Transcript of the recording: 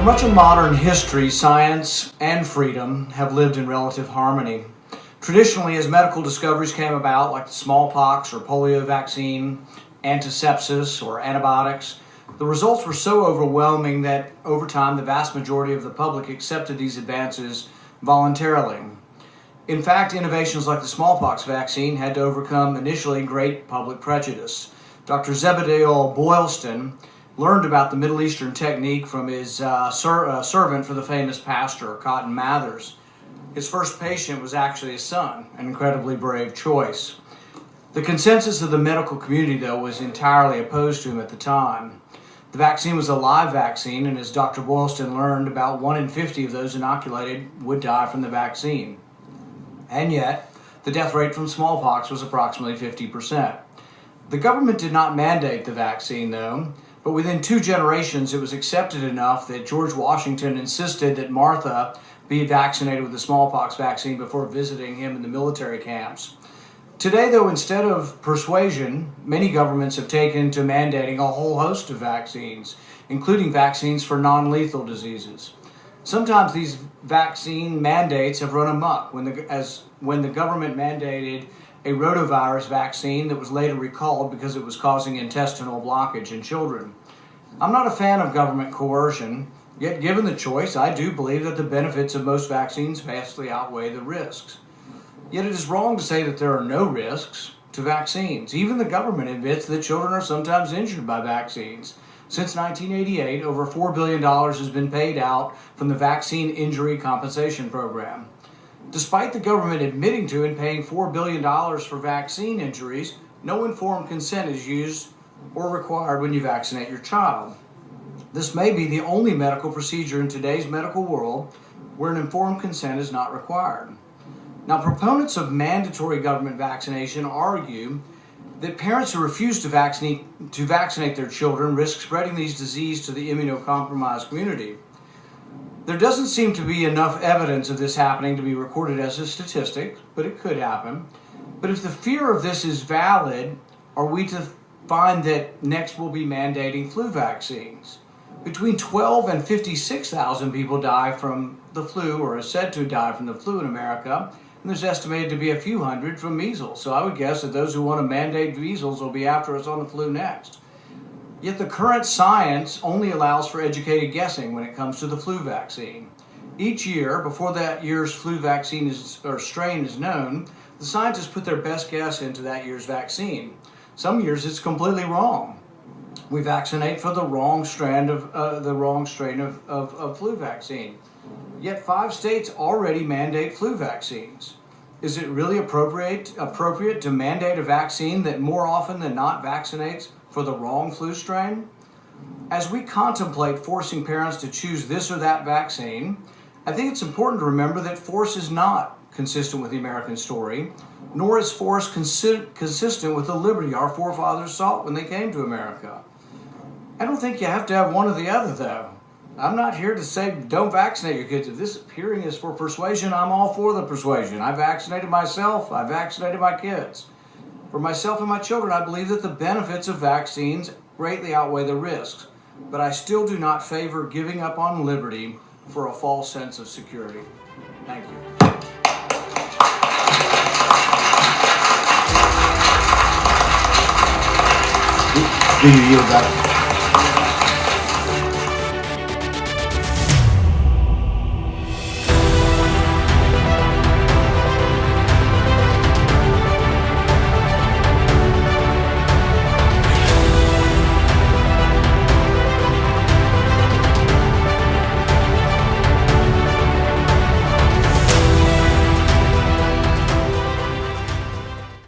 much of modern history, science and freedom have lived in relative harmony. Traditionally, as medical discoveries came about, like the smallpox or polio vaccine, antisepsis or antibiotics, the results were so overwhelming that over time the vast majority of the public accepted these advances voluntarily. In fact, innovations like the smallpox vaccine had to overcome initially great public prejudice. Dr. Zebediah Boylston learned about the Middle Eastern technique from his servant for the famous pastor, Cotton Mathers. His first patient was actually his son, an incredibly brave choice. The consensus of the medical community, though, was entirely opposed to him at the time. The vaccine was a live vaccine, and as Dr. Boylston learned, about 1 in 50 of those inoculated would die from the vaccine. And yet, the death rate from smallpox was approximately 50%. The government did not mandate the vaccine, though, but within 2 generations it was accepted enough that George Washington insisted that Martha be vaccinated with the smallpox vaccine before visiting him in the military camps. Today, though, instead of persuasion, many governments have taken to mandating a whole host of vaccines, including vaccines for non-lethal diseases. Sometimes these vaccine mandates have run amok when the government mandated a rotavirus vaccine that was later recalled because it was causing intestinal blockage in children. I'm not a fan of government coercion, yet given the choice, I do believe that the benefits of most vaccines vastly outweigh the risks. Yet it is wrong to say that there are no risks to vaccines. Even the government admits that children are sometimes injured by vaccines. Since 1988, over $4 billion has been paid out from the Vaccine Injury Compensation Program. Despite the government admitting to and paying $4 billion for vaccine injuries, no informed consent is used or required when you vaccinate your child. This may be the only medical procedure in today's medical world where an informed consent is not required. Now, proponents of mandatory government vaccination argue that parents who refuse to vaccinate their children risk spreading these diseases to the immunocompromised community. There doesn't seem to be enough evidence of this happening to be recorded as a statistic, but it could happen. But if the fear of this is valid, are we to find that next we'll be mandating flu vaccines? Between 12 and 56,000 people die from the flu, or are said to die from the flu in America, and there's estimated to be a few hundred from measles. So I would guess that those who want to mandate measles will be after us on the flu next. Yet the current science only allows for educated guessing when it comes to the flu vaccine. Each year, before that year's flu vaccine or strain is known, the scientists put their best guess into that year's vaccine. Some years it's completely wrong. We vaccinate for the wrong strain of flu vaccine. Yet 5 states already mandate flu vaccines. Is it really appropriate to mandate a vaccine that more often than not vaccinates for the wrong flu strain? As we contemplate forcing parents to choose this or that vaccine, I think it's important to remember that force is not consistent with the American story, nor is force consistent with the liberty our forefathers sought when they came to America. I don't think you have to have one or the other, though. I'm not here to say don't vaccinate your kids. If this hearing is for persuasion, I'm all for the persuasion. I vaccinated myself. I vaccinated my kids. For myself and my children, I believe that the benefits of vaccines greatly outweigh the risks. But I still do not favor giving up on liberty for a false sense of security. Thank you. Do you yield back?